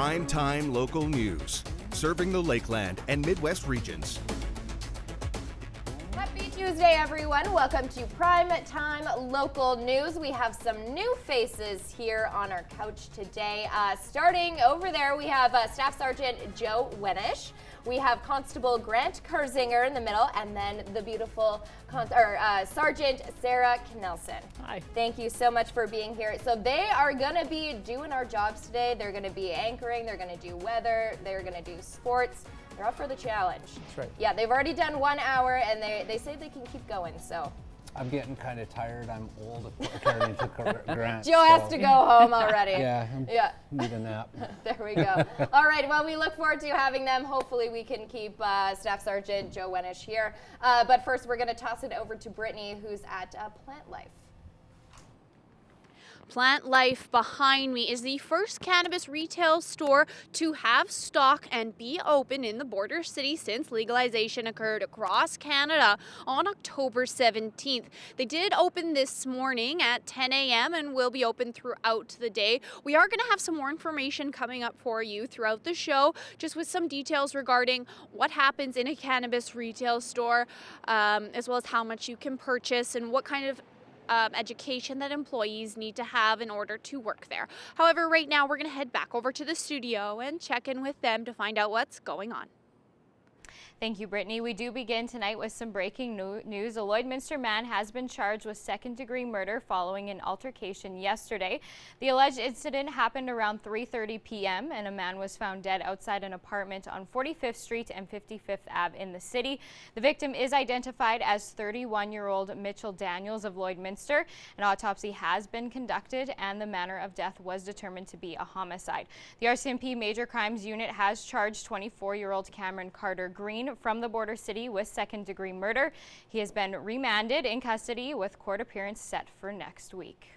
Primetime local news, serving the Lakeland and Midwest regions. Happy Tuesday, everyone. Welcome to Primetime Local News. We have some new faces here on our couch today. Starting over there, we have Staff Sergeant Joe Wenish. We have Constable Grant Kerzinger in the middle, and then the beautiful Sergeant Sarah Knelson. Hi. Thank you so much for being here. So they are going to be doing our jobs today. They're going to be anchoring. They're going to do weather. They're going to do sports. They're up for the challenge. That's right. Yeah, they've already done 1 hour, and they say they can keep going, so. I'm getting kind of tired. I'm old, according to Grant. Joe has to go home already. Yeah, Yeah. Need a nap. There we go. All right, well, we look forward to having them. Hopefully we can keep Staff Sergeant Joe Wenish here. But first, we're going to toss it over to Brittany, who's at Plant Life. Plant Life behind me is the first cannabis retail store to have stock and be open in the border city since legalization occurred across Canada on October 17th. They did open this morning at 10 a.m. and will be open throughout the day. We are going to have some more information coming up for you throughout the show, just with some details regarding what happens in a cannabis retail store, as well as how much you can purchase and what kind of education that employees need to have in order to work there. However, right now we're going to head back over to the studio and check in with them to find out what's going on. Thank you, Brittany. We do begin tonight with some breaking news. A Lloydminster man has been charged with second-degree murder following an altercation yesterday. The alleged incident happened around 3:30 p.m. and a man was found dead outside an apartment on 45th Street and 55th Ave in the city. The victim is identified as 31-year-old Mitchell Daniels of Lloydminster. An autopsy has been conducted and the manner of death was determined to be a homicide. The RCMP Major Crimes Unit has charged 24-year-old Cameron Carter Green from the border city with second-degree murder. He has been remanded in custody with court appearance set for next week.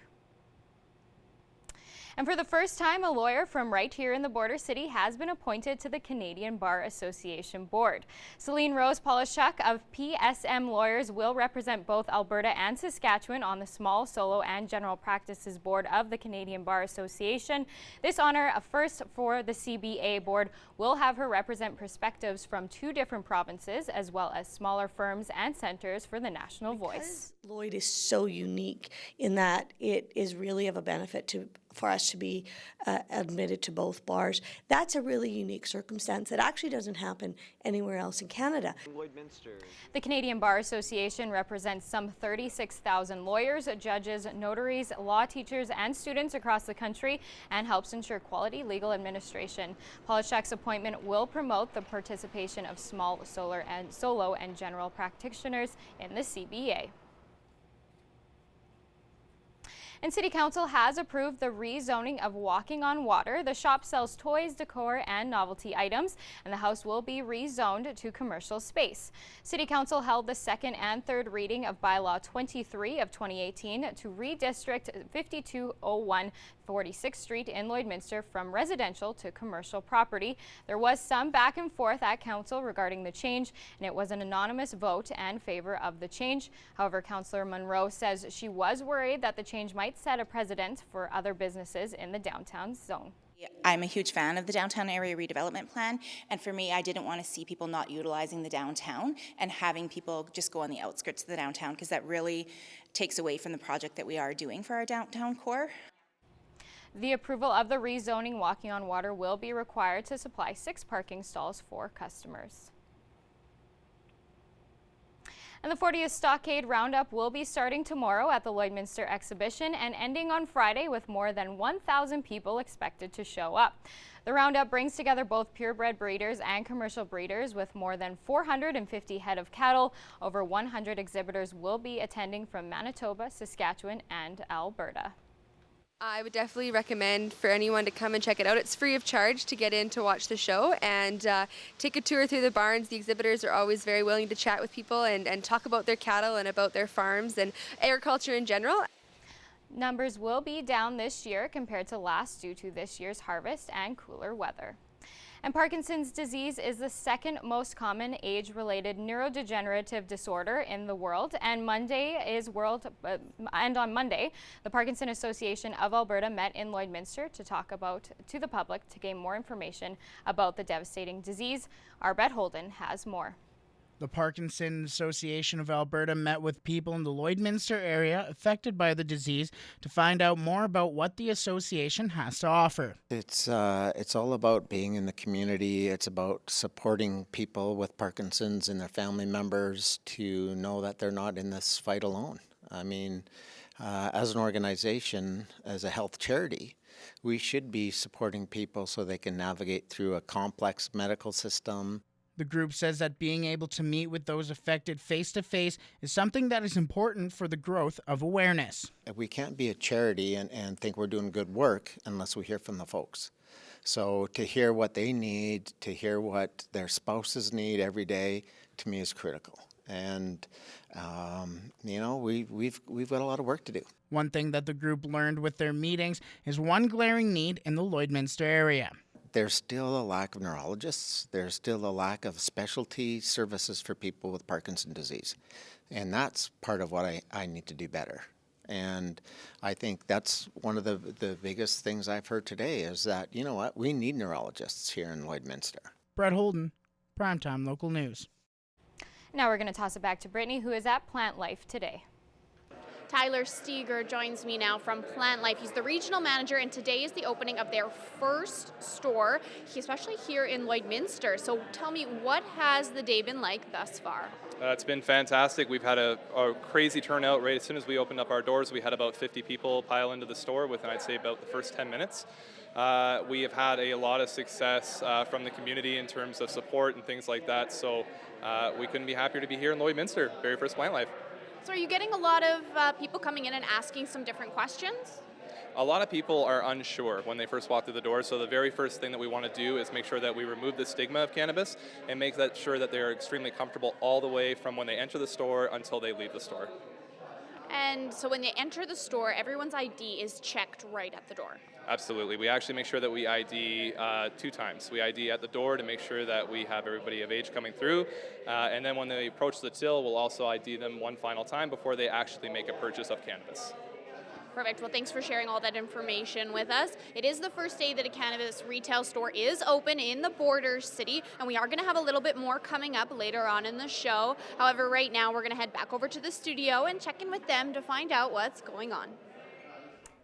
And for the first time, a lawyer from right here in the border city has been appointed to the Canadian Bar Association Board. Celine Rose Polishuk of PSM Lawyers will represent both Alberta and Saskatchewan on the Small, Solo and General Practices Board of the Canadian Bar Association. This honor, a first for the CBA Board, will have her represent perspectives from 2 different provinces, as well as smaller firms and centers for the national voice. Lloyd is so unique in that it is really of a benefit for us to be admitted to both bars. That's a really unique circumstance that actually doesn't happen anywhere else in Canada. The Canadian Bar Association represents some 36,000 lawyers, judges, notaries, law teachers, and students across the country and helps ensure quality legal administration. Polishuk's appointment will promote the participation of small, solo, and general practitioners in the CBA. And City Council has approved the rezoning of Walking on Water. The shop sells toys, decor, and novelty items, and the house will be rezoned to commercial space. City Council held the second and third reading of Bylaw 23 of 2018 to redistrict 5201 46th Street in Lloydminster from residential to commercial property. There was some back and forth at Council regarding the change, and it was an anonymous vote in favor of the change. However, Councillor Monroe says she was worried that the change might set a precedent for other businesses in the downtown zone. I'm a huge fan of the downtown area redevelopment plan, and for me, I didn't want to see people not utilizing the downtown and having people just go on the outskirts of the downtown, because that really takes away from the project that we are doing for our downtown core. The approval of the rezoning Walking on Water will be required to supply 6 parking stalls for customers. And the 40th Stockade Roundup will be starting tomorrow at the Lloydminster Exhibition and ending on Friday with more than 1,000 people expected to show up. The Roundup brings together both purebred breeders and commercial breeders with more than 450 head of cattle. Over 100 exhibitors will be attending from Manitoba, Saskatchewan, and Alberta. I would definitely recommend for anyone to come and check it out. It's free of charge to get in to watch the show and take a tour through the barns. The exhibitors are always very willing to chat with people and talk about their cattle and about their farms and agriculture in general. Numbers will be down this year compared to last due to this year's harvest and cooler weather. And Parkinson's disease is the second most common age-related neurodegenerative disorder in the world. And on Monday, the Parkinson Association of Alberta met in Lloydminster to talk to the public to gain more information about the devastating disease. Our Brett Holden has more. The Parkinson Association of Alberta met with people in the Lloydminster area affected by the disease to find out more about what the association has to offer. It's all about being in the community. It's about supporting people with Parkinson's and their family members to know that they're not in this fight alone. I mean, as an organization, as a health charity, we should be supporting people so they can navigate through a complex medical system. The group says that being able to meet with those affected face-to-face is something that is important for the growth of awareness. We can't be a charity and think we're doing good work unless we hear from the folks. So to hear what they need, to hear what their spouses need every day, to me is critical. And, we've got a lot of work to do. One thing that the group learned with their meetings is one glaring need in the Lloydminster area. There's still a lack of neurologists. There's still a lack of specialty services for people with Parkinson's disease. And that's part of what I need to do better. And I think that's one of the biggest things I've heard today is that, you know what, we need neurologists here in Lloydminster. Brett Holden, Primetime Local News. Now we're going to toss it back to Brittany, who is at Plant Life today. Tyler Steger joins me now from Plant Life. He's the regional manager, and today is the opening of their first store, especially here in Lloydminster. So tell me, what has the day been like thus far? It's been fantastic. We've had a crazy turnout right as soon as we opened up our doors. We had about 50 people pile into the store within, I'd say, about the first 10 minutes. We have had a lot of success from the community in terms of support and things like that. So we couldn't be happier to be here in Lloydminster, very first Plant Life. So are you getting a lot of people coming in and asking some different questions? A lot of people are unsure when they first walk through the door, so the very first thing that we want to do is make sure that we remove the stigma of cannabis and make that sure that they're extremely comfortable all the way from when they enter the store until they leave the store. And so when they enter the store, everyone's ID is checked right at the door. Absolutely. We actually make sure that we ID 2 times. We ID at the door to make sure that we have everybody of age coming through. And then when they approach the till, we'll also ID them one final time before they actually make a purchase of cannabis. Perfect. Well, thanks for sharing all that information with us. It is the first day that a cannabis retail store is open in the border city, and we are going to have a little bit more coming up later on in the show. However, right now we're going to head back over to the studio and check in with them to find out what's going on.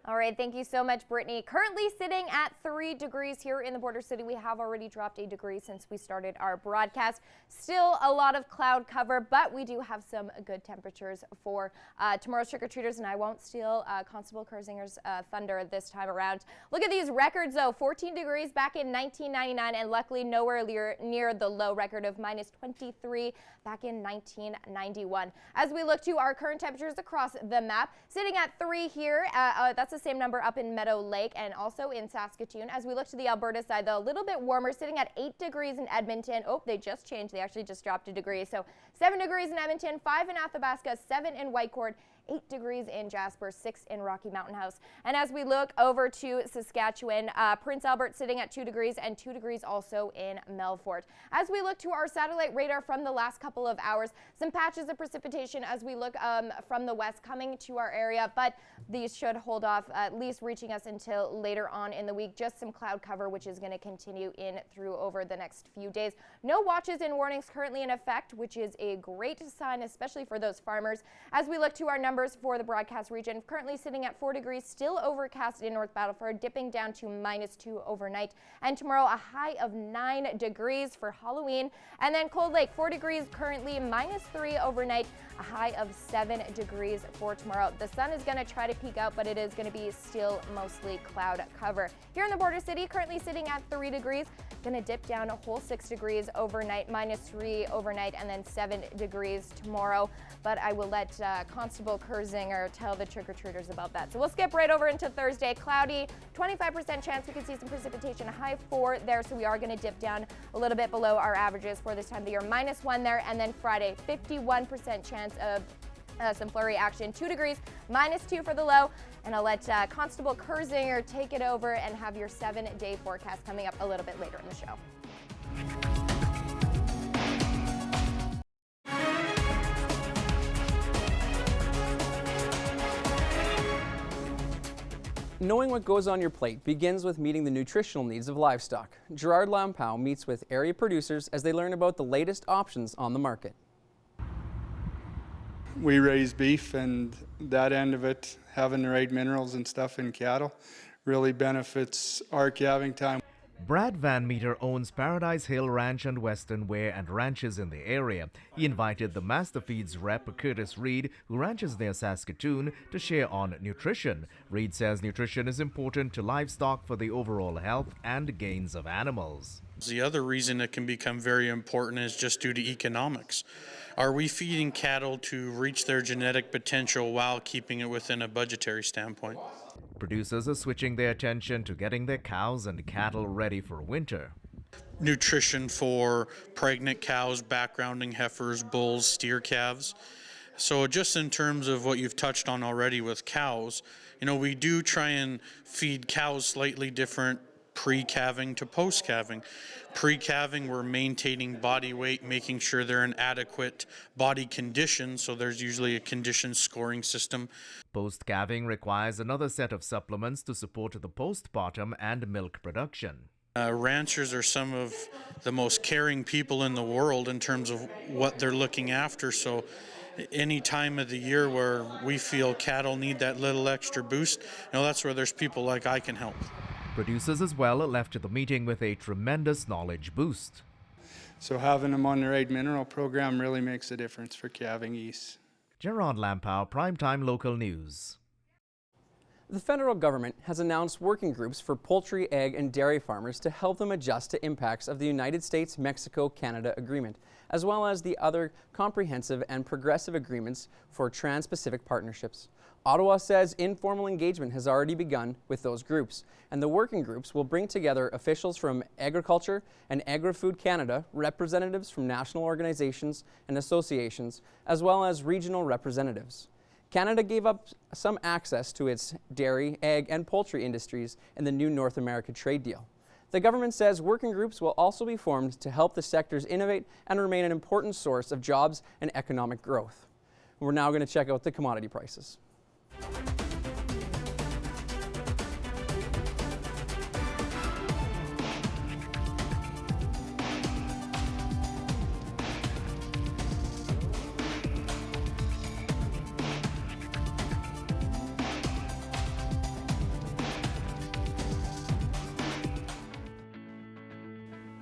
All right, thank you so much, Brittany. Currently sitting at 3 degrees here in the border city. We have already dropped a degree since we started our broadcast. Still a lot of cloud cover, but we do have some good temperatures for tomorrow's trick-or-treaters, and I won't steal Constable Kersinger's thunder this time around. Look at these records, though. 14 degrees back in 1999, and luckily nowhere near the low record of minus 23 back in 1991. As we look to our current temperatures across the map, sitting at 3 here, that's the same number up in Meadow Lake and also in Saskatoon. As we look to the Alberta side, though, a little bit warmer, sitting at 8 degrees in Edmonton. Oh, they just changed. They actually just dropped a degree. So 7 degrees in Edmonton, 5 in Athabasca, 7 in Whitecourt, 8 degrees in Jasper, 6 in Rocky Mountain House. And as we look over to Saskatchewan, Prince Albert sitting at 2 degrees and 2 degrees also in Melfort. As we look to our satellite radar from the last couple of hours, some patches of precipitation as we look from the west coming to our area, but these should hold off, at least reaching us until later on in the week. Just some cloud cover, which is going to continue in through over the next few days. No watches and warnings currently in effect, which is a great sign, especially for those farmers. As we look to our numbers for the broadcast region, currently sitting at 4 degrees, still overcast in North Battleford, dipping down to -2 overnight. And tomorrow, a high of 9 degrees for Halloween. And then Cold Lake, 4 degrees currently, -3 overnight, a high of 7 degrees for tomorrow. The sun is going to try to peek out, but it is going to be still mostly cloud cover. Here in the border city, currently sitting at 3 degrees, going to dip down a whole 6 degrees overnight, -3 overnight, and then 7 degrees tomorrow. But I will let Constable Kersinger tell the trick-or-treaters about that. So we'll skip right over into Thursday. Cloudy, 25% chance we could see some precipitation, a high 4 there, so we are going to dip down a little bit below our averages for this time of the year, -1 there. And then Friday, 51% chance of some flurry action, 2 degrees, -2 for the low. And I'll let Constable Kersinger take it over and have your 7-day forecast coming up a little bit later in the show. Knowing what goes on your plate begins with meeting the nutritional needs of livestock. Gerard Lampow meets with area producers as they learn about the latest options on the market. We raise beef, and that end of it, having the right minerals and stuff in cattle, really benefits our calving time. Brad Van Meter owns Paradise Hill Ranch and Western Wear and ranches in the area. He invited the Master Feeds rep Curtis Reed, who ranches near Saskatoon, to share on nutrition. Reed says nutrition is important to livestock for the overall health and gains of animals. The other reason it can become very important is just due to economics. Are we feeding cattle to reach their genetic potential while keeping it within a budgetary standpoint? Producers are switching their attention to getting their cows and cattle ready for winter. Nutrition for pregnant cows, backgrounding heifers, bulls, steer calves. So just in terms of what you've touched on already with cows, we do try and feed cows slightly different pre-calving to post-calving. Pre-calving, we're maintaining body weight, making sure they're in adequate body condition, so there's usually a condition scoring system. Post-calving requires another set of supplements to support the postpartum and milk production. Ranchers are some of the most caring people in the world in terms of what they're looking after, so any time of the year where we feel cattle need that little extra boost, that's where there's people like I can help. Producers as well left the meeting with a tremendous knowledge boost. So having them on the right mineral program really makes a difference for calving east. Gerard Lampow, Primetime Local News. The federal government has announced working groups for poultry, egg, and dairy farmers to help them adjust to impacts of the United States-Mexico-Canada Agreement, as well as the other comprehensive and progressive agreements for trans-Pacific partnerships. Ottawa says informal engagement has already begun with those groups, and the working groups will bring together officials from Agriculture and Agri-Food Canada, representatives from national organizations and associations, as well as regional representatives. Canada gave up some access to its dairy, egg, and poultry industries in the new North America trade deal. The government says working groups will also be formed to help the sectors innovate and remain an important source of jobs and economic growth. We're now going to check out the commodity prices.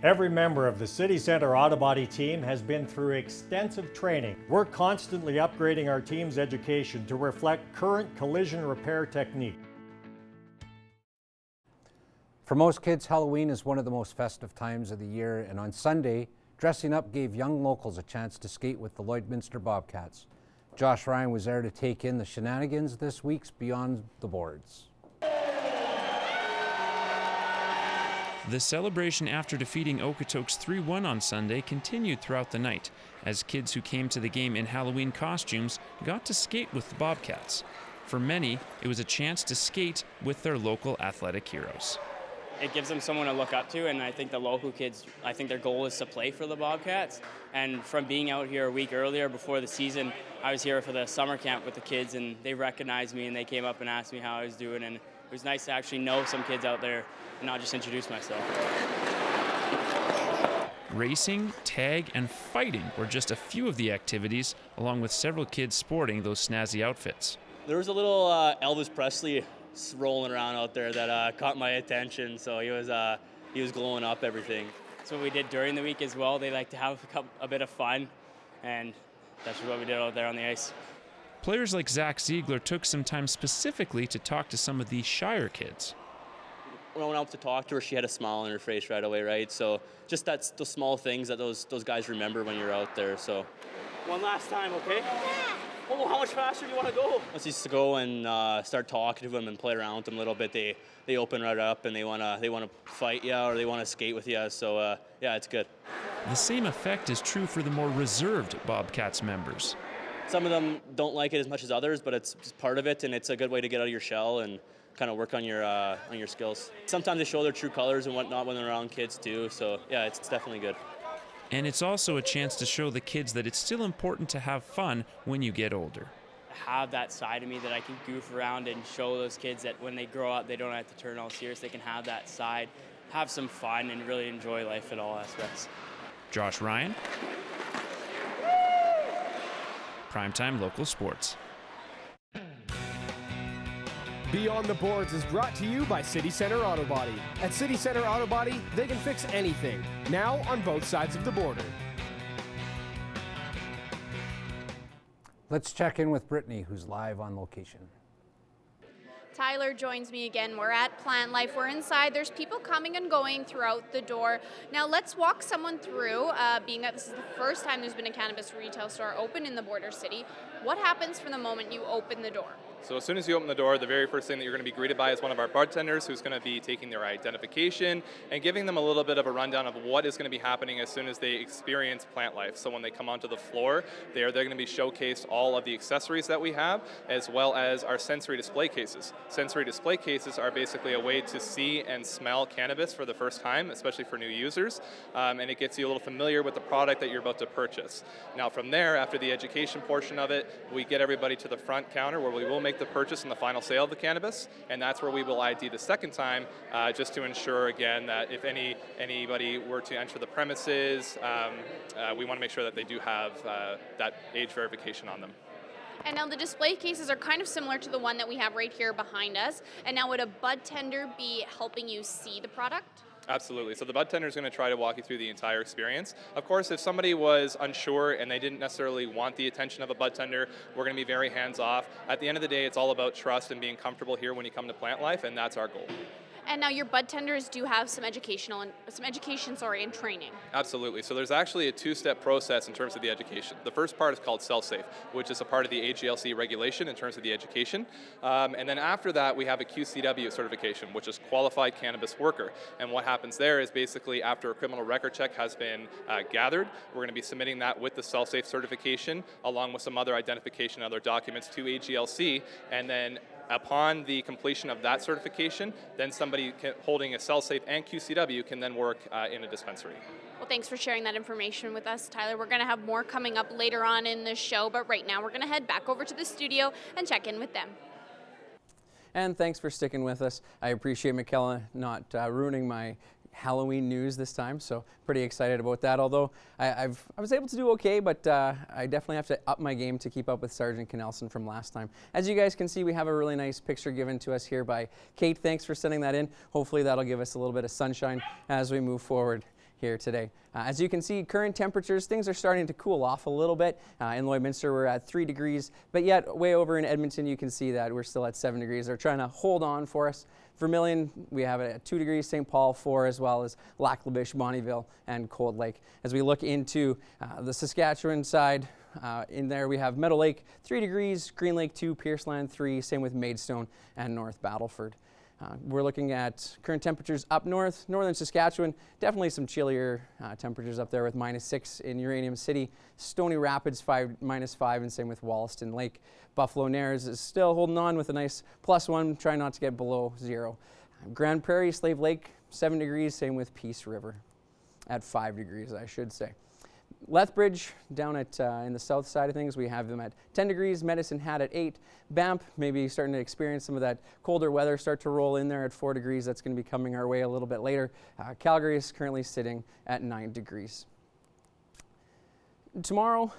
Every member of the City Centre Auto Body team has been through extensive training. We're constantly upgrading our team's education to reflect current collision repair technique. For most kids, Halloween is one of the most festive times of the year, and on Sunday, dressing up gave young locals a chance to skate with the Lloydminster Bobcats. Josh Ryan was there to take in the shenanigans this week's Beyond the Boards. The celebration after defeating Okotoks 3-1 on Sunday continued throughout the night, as kids who came to the game in Halloween costumes got to skate with the Bobcats. For many, it was a chance to skate with their local athletic heroes. It gives them someone to look up to, and I think the local kids, I think their goal is to play for the Bobcats. And from being out here a week earlier before the season, I was here for the summer camp with the kids, and they recognized me and they came up and asked me how I was doing, and it was nice to actually know some kids out there and not just introduce myself. Racing, tag, and fighting were just a few of the activities, along with several kids sporting those snazzy outfits. There was a little Elvis Presley rolling around out there that caught my attention, so he was glowing up everything. That's what we did during the week as well. They like to have a bit of fun, and that's what we did out there on the ice. Players like Zach Ziegler took some time specifically to talk to some of the shyer kids. When I went out to talk to her, she had a smile on her face right away, right? So just that's the small things that those guys remember when you're out there. So one last time, okay? Oh, how much faster do you want to go? Once you go and start talking to them and play around with them a little bit, they open right up and they want to fight you or they want to skate with you. So yeah, it's good. The same effect is true for the more reserved Bobcats members. Some of them don't like it as much as others, but it's part of it, and it's a good way to get out of your shell and kind of work on your skills. Sometimes they show their true colors and whatnot when they're around kids too. So yeah, it's definitely good. And it's also a chance to show the kids that it's still important to have fun when you get older. Have that side of me that I can goof around and show those kids that when they grow up, they don't have to turn all serious. They can have that side, have some fun, and really enjoy life at all aspects. Josh Ryan, Primetime Local Sports. Beyond the Boards is brought to you by City Center Auto Body. At City Center Auto Body, they can fix anything, now on both sides of the border. Let's check in with Brittany, who's live on location. Tyler joins me again. We're at Plant Life. We're inside. There's people coming and going throughout the door. Now let's walk someone through, being that this is the first time there's been a cannabis retail store open in the border city. What happens from the moment you open the door? So as soon as you open the door, the very first thing that you're going to be greeted by is one of our bartenders who's going to be taking their identification and giving them a little bit of a rundown of what is going to be happening as soon as they experience Plant Life. So when they come onto the floor, they're going to be showcased all of the accessories that we have, as well as our sensory display cases. Sensory display cases are basically a way to see and smell cannabis for the first time, especially for new users, and it gets you a little familiar with the product that you're about to purchase. Now from there, after the education portion of it, we get everybody to the front counter where we will make the purchase and the final sale of the cannabis, and that's where we will ID the second time, just to ensure again that if anybody were to enter the premises, we want to make sure that they do have that age verification on them. And now the display cases are kind of similar to the one that we have right here behind us. And now would a bud tender be helping you see the product? Absolutely. So the bud tender is going to try to walk you through the entire experience. Of course, if somebody was unsure and they didn't necessarily want the attention of a bud tender, we're going to be very hands-off. At the end of the day, it's all about trust and being comfortable here when you come to Plant Life, and that's our goal. And now your bud tenders do have some education and training. Absolutely. So there's actually a two-step process in terms of the education. The first part is called Self-Safe, which is a part of the AGLC regulation in terms of the education. And then after that, we have a QCW certification, which is Qualified Cannabis Worker. And what happens there is basically after a criminal record check has been gathered, we're going to be submitting that with the Self-Safe certification, along with some other identification and other documents to AGLC. And then upon the completion of that certification, then somebody holding a Self-Safe and QCW can then work in a dispensary. Well, thanks for sharing that information with us, Tyler. We're going to have more coming up later on in the show, but right now we're going to head back over to the studio and check in with them. And thanks for sticking with us. I appreciate McKella not ruining my Halloween news this time, so pretty excited about that. Although I was able to do okay, but I definitely have to up my game to keep up with Sergeant Knelson from last time. As you guys can see, we have a really nice picture given to us here by Kate. Thanks for sending that in. Hopefully that'll give us a little bit of sunshine as we move forward here today. As you can see, current temperatures, things are starting to cool off a little bit. In Lloydminster, we're at 3 degrees, but yet way over in Edmonton, you can see that we're still at 7 degrees. They're trying to hold on for us. Vermilion, we have it at 2 degrees, St. Paul 4, as well as Lac La Biche, Bonnyville, and Cold Lake. As we look into the Saskatchewan side, in there we have Meadow Lake 3 degrees, Green Lake 2, Pierceland 3, same with Maidstone and North Battleford. We're looking at current temperatures up north, northern Saskatchewan, definitely some chillier temperatures up there with -6 in Uranium City, Stony Rapids -5, and same with Wollaston Lake. Buffalo Nares is still holding on with a nice +1, trying not to get below 0. Grand Prairie, Slave Lake 7 degrees, same with Peace River at 5 degrees, I should say. Lethbridge down at in the south side of things, we have them at 10 degrees, Medicine Hat at 8, Banff maybe starting to experience some of that colder weather start to roll in there at 4 degrees. That's going to be coming our way a little bit later. Calgary is currently sitting at 9 degrees. Tomorrow,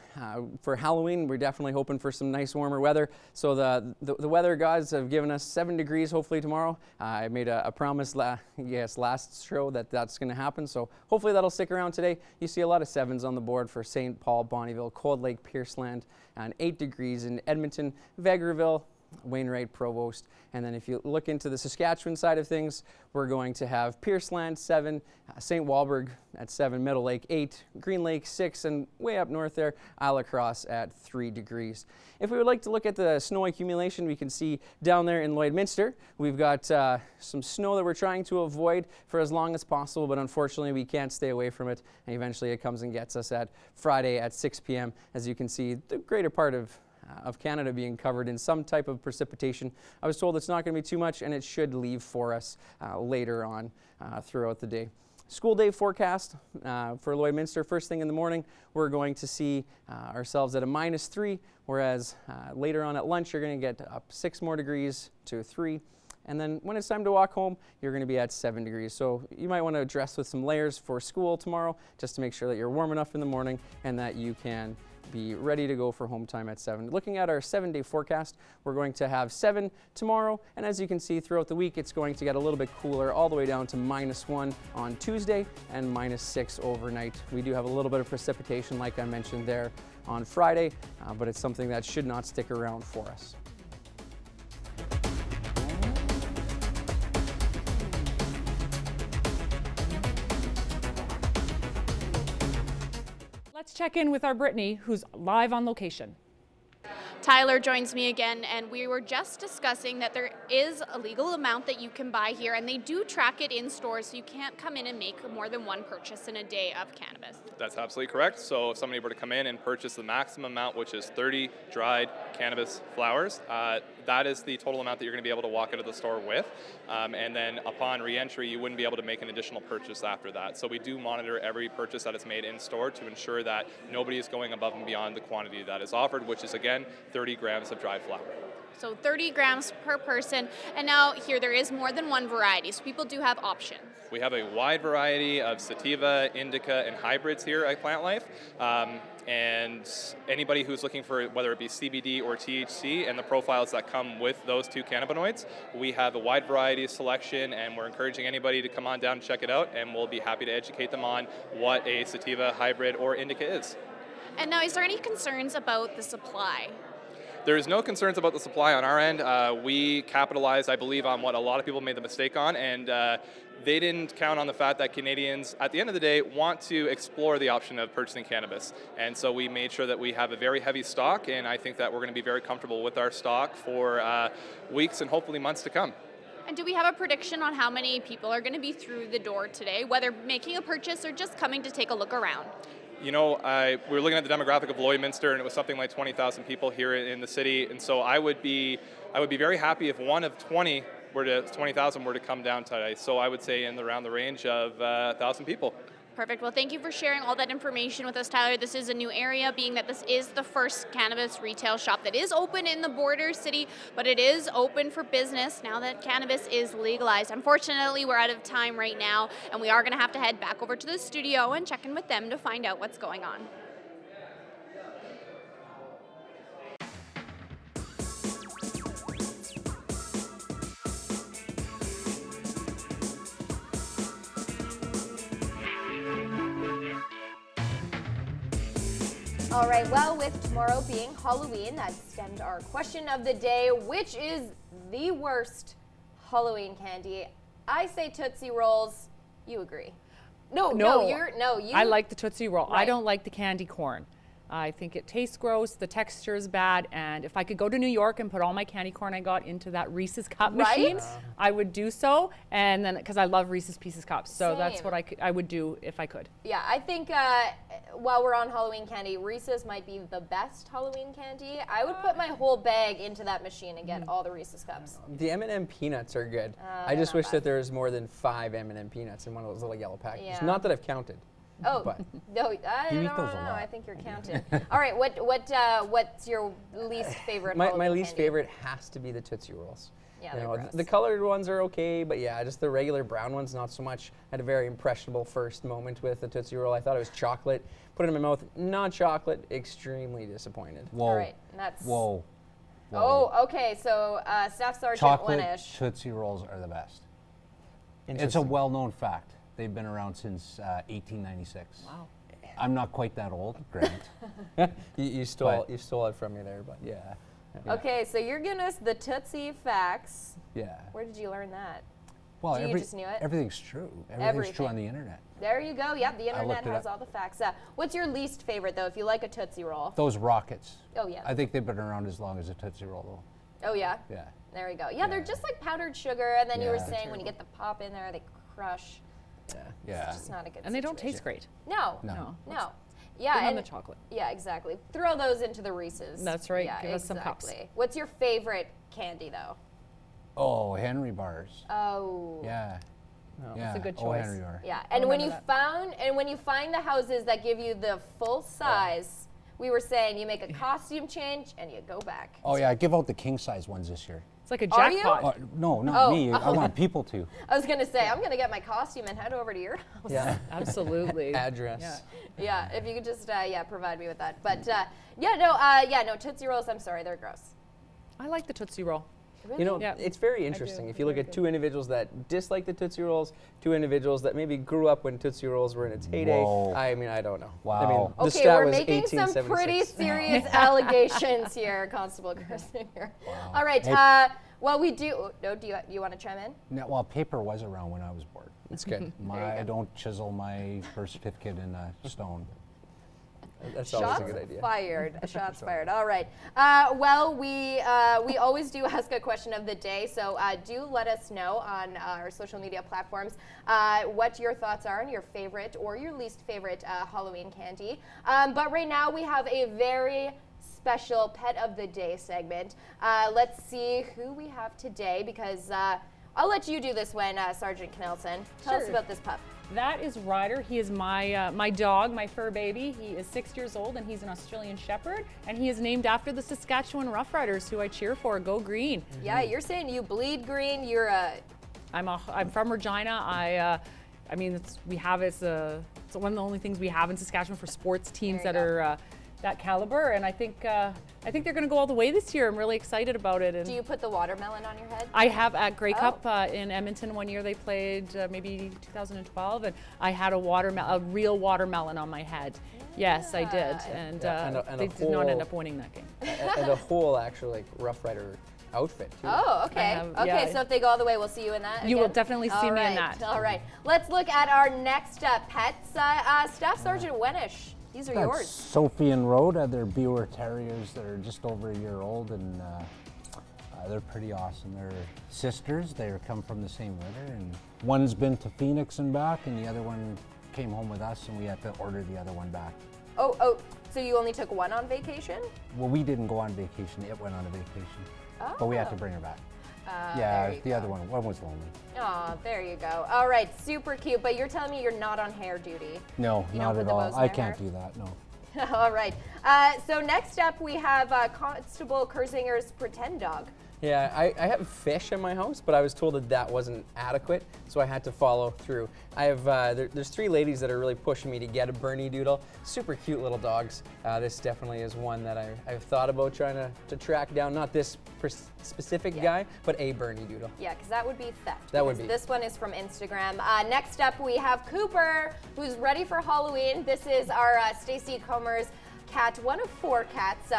for Halloween, we're definitely hoping for some nice warmer weather. So the weather gods have given us 7 degrees hopefully tomorrow. I made a promise last show that that's going to happen. So hopefully that'll stick around today. You see a lot of 7s on the board for St. Paul, Bonnyville, Cold Lake, Pierceland, and 8 degrees in Edmonton, Vegreville, Wainwright, Provost. And then if you look into the Saskatchewan side of things, we're going to have Pierceland 7, St. Walburg at 7, Meadow Lake 8, Green Lake 6, and way up north there, Isle of Cross at 3 degrees. If we would like to look at the snow accumulation, we can see down there in Lloydminster, we've got some snow that we're trying to avoid for as long as possible, but unfortunately we can't stay away from it, and eventually it comes and gets us at Friday at 6 p.m. As you can see, the greater part of of Canada being covered in some type of precipitation. I was told it's not going to be too much, and it should leave for us later on throughout the day. School day forecast for Lloydminster. First thing in the morning, we're going to see ourselves at a -3, whereas later on at lunch, you're going to get up 6 more degrees to 3. And then when it's time to walk home, you're going to be at 7 degrees. So you might want to dress with some layers for school tomorrow, just to make sure that you're warm enough in the morning and that you can be ready to go for home time at 7. Looking at our 7-day forecast, we're going to have 7 tomorrow, and as you can see throughout the week, it's going to get a little bit cooler all the way down to -1 on Tuesday and -6 overnight. We do have a little bit of precipitation, like I mentioned there, on Friday, but it's something that should not stick around for us. Let's check in with our Brittany, who's live on location. Tyler joins me again, and we were just discussing that there is a legal amount that you can buy here, and they do track it in stores, so you can't come in and make more than one purchase in a day of cannabis. That's absolutely correct. So if somebody were to come in and purchase the maximum amount, which is 30 dried cannabis flowers, that is the total amount that you're going to be able to walk out of the store with. And then upon re-entry, you wouldn't be able to make an additional purchase after that. So we do monitor every purchase that is made in store to ensure that nobody is going above and beyond the quantity that is offered, which is again 30 grams of dried flower. So 30 grams per person. And now here there is more than one variety, so people do have options. We have a wide variety of sativa, indica, and hybrids here at Plant Life. And anybody who's looking for whether it be CBD or THC and the profiles that come with those two cannabinoids, we have a wide variety of selection, and we're encouraging anybody to come on down and check it out, and we'll be happy to educate them on what a sativa, hybrid, or indica is. And now, is there any concerns about the supply? There is no concerns about the supply on our end. We capitalized, I believe, on what a lot of people made the mistake on, and they didn't count on the fact that Canadians, at the end of the day, want to explore the option of purchasing cannabis. And so we made sure that we have a very heavy stock, and I think that we're going to be very comfortable with our stock for weeks and hopefully months to come. And do we have a prediction on how many people are going to be through the door today, whether making a purchase or just coming to take a look around? You know, we were looking at the demographic of Lloydminster, and it was something like 20,000 people here in the city. And so I would be very happy if one of 20,000 were to come down today. So I would say around the range of 1,000 people. Perfect. Well, thank you for sharing all that information with us, Tyler. This is a new area, being that this is the first cannabis retail shop that is open in the border city, but it is open for business now that cannabis is legalized. Unfortunately, we're out of time right now, and we are going to have to head back over to the studio and check in with them to find out what's going on. All right, well, with tomorrow being Halloween, that stemmed our question of the day, which is the worst Halloween candy? I say Tootsie Rolls. You agree? No. I like the Tootsie Roll. Right. I don't like the candy corn. I think it tastes gross, the texture is bad, and if I could go to New York and put all my candy corn I got into that Reese's cup machine, I would do so, and then, because I love Reese's Pieces cups, so that's what I would do if I could. Yeah, I think while we're on Halloween candy, Reese's might be the best Halloween candy. I would put my whole bag into that machine and get all the Reese's cups. The M&M peanuts are good. I just wish that there was more than 5 M&M peanuts in one of those little yellow packages. Yeah. Not that I've counted. Oh, but no, I don't know. I think you're counting. All right, what's your least favorite Halloween My least candy? favorite has to be the Tootsie Rolls. Yeah, they're gross. The colored ones are okay, but yeah, just the regular brown ones, not so much. I had a very impressionable first moment with the Tootsie Roll. I thought it was chocolate. Put it in my mouth, not chocolate. Extremely disappointed. Whoa. All right, that's... Whoa. Oh, okay, so Staff Sergeant Chocolate Winish. Tootsie Rolls are the best. It's a well-known fact. They've been around since 1896. Wow. I'm not quite that old, Grant. you stole it from me there, but yeah. Okay, so you're giving us the Tootsie facts. Yeah. Where did you learn that? Well, you just knew it? Everything's true. Everything's true on the internet. There you go. Yep, the internet looked it has up. all the facts. What's your least favorite, though, if you like a Tootsie Roll? Those Rockets. Oh, yeah. I think they've been around as long as a Tootsie Roll, though. Oh, yeah? Yeah. There we go. Yeah, they're just like powdered sugar, and then you were Yeah. saying when you get the pop in there, they crush. Yeah. It's just not a good And they don't situation. taste great. No. No. No. Yeah, Bring on and the chocolate. Yeah, exactly. Throw those into the Reese's. That's right. Yeah, Give us some cups. What's your favorite candy though? Oh, Henry bars. Oh. Yeah. That's a good Oh, choice. Henry bar. Yeah, and when you find the houses that give you the full size, we were saying you make a costume change and you go back. Oh yeah, I give out the king size ones this year. It's like a Are you? jackpot. No, not me. I Oh. want people to. I was gonna say I'm gonna get my costume and head over to your house. Yeah, absolutely. Address. Yeah, if you could just provide me with that. But no Tootsie Rolls. I'm sorry, they're gross. I like the Tootsie Roll. Really? You know, Yeah. it's very I interesting. do. If you look at two individuals that dislike the Tootsie Rolls, two individuals that maybe grew up when Tootsie Rolls were in its heyday. Whoa. I mean, I don't know. Wow. I mean, the Okay, stat we're was making some 1876. pretty serious allegations here, Constable Gersinger. All right. Hey. Well, we do. No, do you want to chime in? No, well, paper was around when I was born. That's good. I don't chisel my birth certificate in a stone. That's always Shots a good idea. fired. Shots fired. All right. We always do ask a question of the day, so do let us know on our social media platforms what your thoughts are on your favorite or your least favorite Halloween candy. But right now we have a very special Pet of the Day segment. Let's see who we have today, because I'll let you do this one, Sergeant Knelson. Tell us Sure. about this pup. That is Ryder. He is my dog, my fur baby. He is 6 years old and he's an Australian Shepherd. And he is named after the Saskatchewan Roughriders, who I cheer for. Go Green. Yeah, you're saying you bleed green. You're a. I'm from Regina. I mean, it's one of the only things we have in Saskatchewan for sports teams that are that caliber, and I think they're going to go all the way this year. I'm really excited about it. And Do you put the watermelon on your head? I have at Grey Cup in Edmonton one year. They played maybe 2012, and I had a real watermelon on my head. Yes, I did, and they did not end up winning that game. And a whole actual like Rough Rider outfit too. Oh, okay. So if they go all the way, we'll see you in that. You will again? definitely see me in that. All right. Let's look at our next pets. Staff Sergeant Wenish. These are That's yours. Sophie and Rhoda. They're Buer Terriers. They're just over a year old, and they're pretty awesome. They're sisters. They come from the same litter, and one's been to Phoenix and back, and the other one came home with us, and we had to order the other one back. Oh, so you only took one on vacation? Well, we didn't go on vacation. It went on a vacation, but we had to bring her back. There Yeah, you the go. other one was lonely. Oh, there you go. All right, super cute. But you're telling me you're not on hair duty? No, You not don't put at the all. bows in I their can't hair? do that, no. All right. So next up, we have Constable Kersinger's pretend dog. Yeah, I have fish in my house, but I was told that wasn't adequate, so I had to follow through. I have there's three ladies that are really pushing me to get a Bernie Doodle. Super cute little dogs. This definitely is one that I've thought about trying to track down. Not this specific guy, but a Bernie Doodle. Yeah, because that would be theft. That would because be. This one is from Instagram. Next up, we have Cooper, who's ready for Halloween. This is our Stacy Comer's cat, one of 4 cats.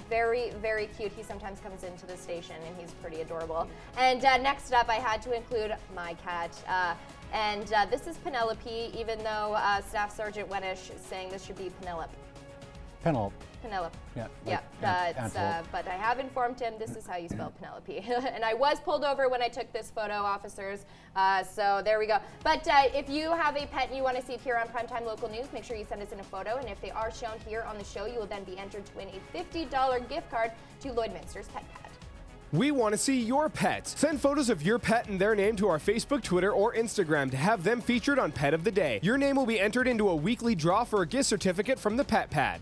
Very, very cute. He sometimes comes into the station, and he's pretty adorable. And next up, I had to include my cat. And this is Penelope, even though Staff Sergeant Wenish is saying this should be Penelope. Penelope. Penelope. Yeah. Yeah, but I have informed him this is how you spell Penelope. And I was pulled over when I took this photo, officers. So there we go. But if you have a pet and you want to see it here on Primetime Local News, make sure you send us in a photo. And if they are shown here on the show, you will then be entered to win a $50 gift card to Lloydminster's Pet Pad. We want to see your pets. Send photos of your pet and their name to our Facebook, Twitter, or Instagram to have them featured on Pet of the Day. Your name will be entered into a weekly draw for a gift certificate from the Pet Pad.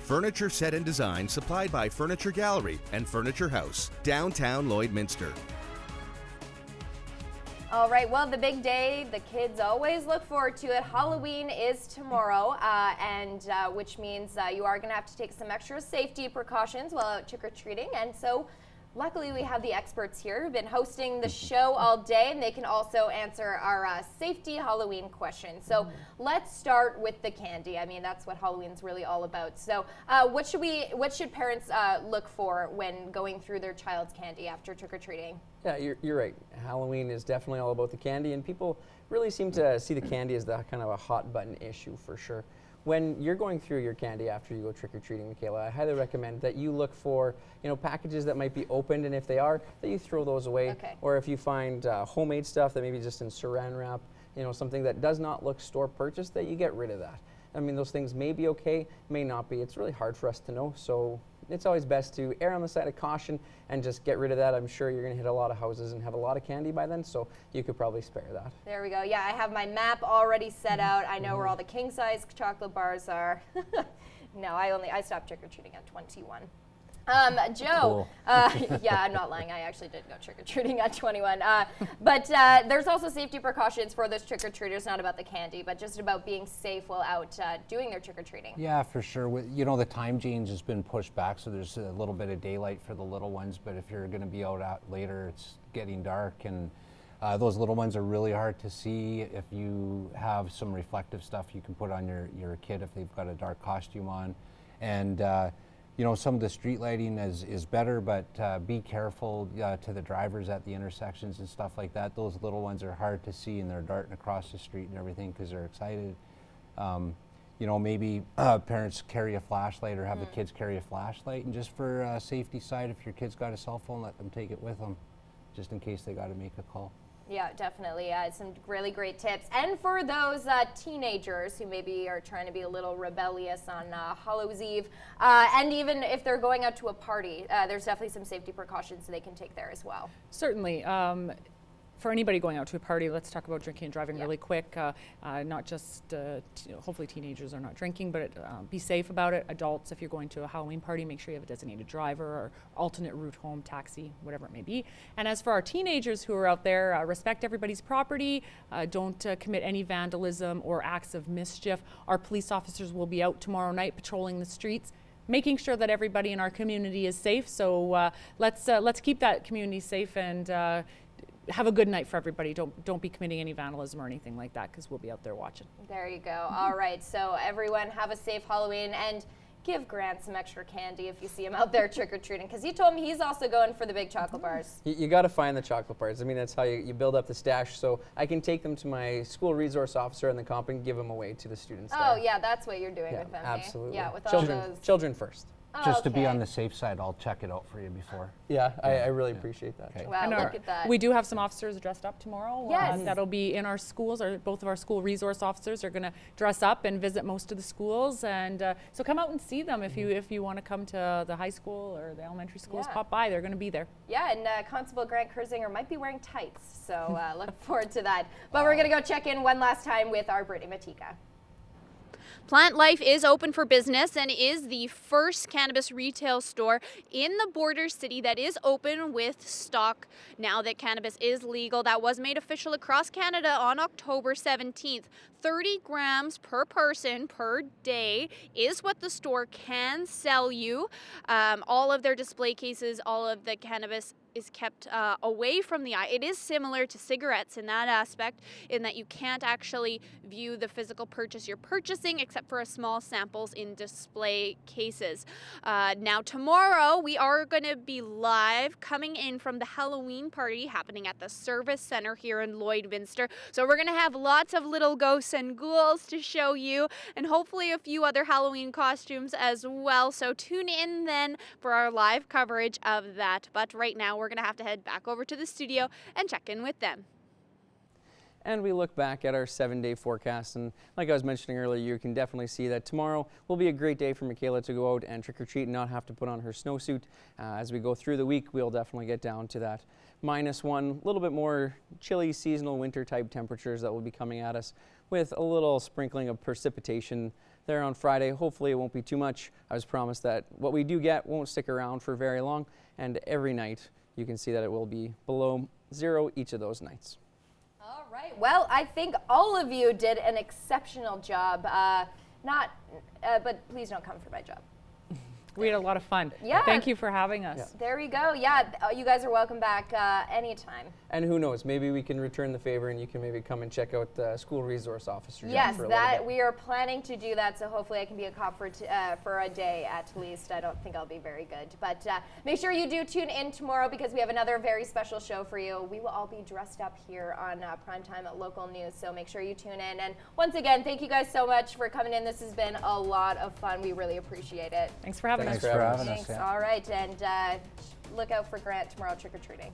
Furniture set and design supplied by Furniture Gallery and Furniture House, downtown Lloydminster. All right, well, the big day the kids always look forward to it. Halloween is tomorrow, which means you are going to have to take some extra safety precautions while out trick-or-treating. And so luckily we have the experts here who've been hosting the show all day, and they can also answer our safety Halloween questions. So let's start with the candy. I mean, that's what Halloween's really all about. So what should parents look for when going through their child's candy after trick-or-treating? Yeah, you're right. Halloween is definitely all about the candy, and people really seem to see the candy as the kind of a hot button issue for sure. when you're going through your candy after you go trick-or-treating, Michaela, I highly recommend that you look for, packages that might be opened, and if they are, that you throw those away. Okay. Or if you find homemade stuff that maybe just in saran wrap, something that does not look store purchased, that you get rid of that. I mean, those things may be okay, may not be. It's really hard for us to know, so it's always best to err on the side of caution and just get rid of that. I'm sure you're going to hit a lot of houses and have a lot of candy by then, so you could probably spare that. There we go. Yeah, I have my map already set out. I know where all the king-size chocolate bars are. No, I stopped trick-or-treating at 21. Joe, Cool. Yeah, I'm not lying. I actually did go trick-or-treating at 21. But there's also safety precautions for those trick-or-treaters, not about the candy, but just about being safe while out doing their trick-or-treating. Yeah, for sure. The time change has been pushed back, so there's a little bit of daylight for the little ones, but if you're going to be out later, it's getting dark, and those little ones are really hard to see. If you have some reflective stuff you can put on your kid if they've got a dark costume on. And some of the street lighting is better, but be careful to the drivers at the intersections and stuff like that. Those little ones are hard to see, and they're darting across the street and everything because they're excited. Maybe parents carry a flashlight or have the kids carry a flashlight, and just for safety side, if your kid's got a cell phone, let them take it with them, just in case they got to make a call. Yeah, definitely. Some really great tips. And for those teenagers who maybe are trying to be a little rebellious on Hallows Eve, and even if they're going out to a party, there's definitely some safety precautions they can take there as well. Certainly. For anybody going out to a party, let's talk about drinking and driving really quick. Not just, hopefully teenagers are not drinking, but be safe about it. Adults, if you're going to a Halloween party, make sure you have a designated driver or alternate route home, taxi, whatever it may be. And as for our teenagers who are out there, respect everybody's property. Don't commit any vandalism or acts of mischief. Our police officers will be out tomorrow night patrolling the streets, making sure that everybody in our community is safe. So let's keep that community safe and have a good night for everybody. Don't be committing any vandalism or anything like that, because we'll be out there watching. There you go. All right, so everyone have a safe Halloween, and give Grant some extra candy if you see him out there trick-or-treating, because he told me he's also going for the big chocolate bars. You got to find the chocolate bars. I mean, that's how you build up the stash, so I can take them to my school resource officer in the comp and give them away to the students Oh, there. yeah, that's what you're doing with them. Absolutely. Yeah, with children, all those. Children first. Just to be on the safe side, I'll check it out for you before. Yeah, I really appreciate that. Okay. Wow, look at that. We do have some officers dressed up tomorrow. Yes. That'll be in our schools. Both of our school resource officers are going to dress up and visit most of the schools. And so come out and see them if you want to come to the high school or the elementary schools. Pop by. They're going to be there. Yeah, and Constable Grant Kersinger might be wearing tights. So look forward to that. But we're going to go check in one last time with our Brittany Matika. Plant Life is open for business and is the first cannabis retail store in the border city that is open with stock now that cannabis is legal. That was made official across Canada on October 17th. 30 grams per person per day is what the store can sell you. All of their display cases, all of the cannabis is kept away from the eye. It is similar to cigarettes in that aspect, in that you can't actually view the physical purchase you're purchasing except for a small samples in display cases. Now tomorrow we are going to be live coming in from the Halloween party happening at the Service Center here in Lloydminster. So we're going to have lots of little ghosts and ghouls to show you, and hopefully a few other Halloween costumes as well. So tune in then for our live coverage of that. But right now we're going to have to head back over to the studio and check in with them. And we look back at our 7-day forecast, and like I was mentioning earlier, you can definitely see that tomorrow will be a great day for Michaela to go out and trick-or-treat and not have to put on her snowsuit. As we go through the week, we'll definitely get down to that -1, a little bit more chilly seasonal winter type temperatures that will be coming at us, with a little sprinkling of precipitation there on Friday. Hopefully it won't be too much. I was promised that what we do get won't stick around for very long, and every night you can see that it will be below 0 each of those nights. All right. Well, I think all of you did an exceptional job. But please don't come for my job. We had a lot of fun. Yeah. Thank you for having us. There we go. Yeah, you guys are welcome back anytime. And who knows, maybe we can return the favor and you can maybe come and check out the school resource officer Yes, job for a little bit. we are planning to do that, so hopefully I can be a cop for a day at least. I don't think I'll be very good. But make sure you do tune in tomorrow because we have another very special show for you. We will all be dressed up here on Primetime at Local News, so make sure you tune in. And once again, thank you guys so much for coming in. This has been a lot of fun. We really appreciate it. Thanks for having us. Thanks for having us. Thanks. All right, and look out for Grant tomorrow trick-or-treating.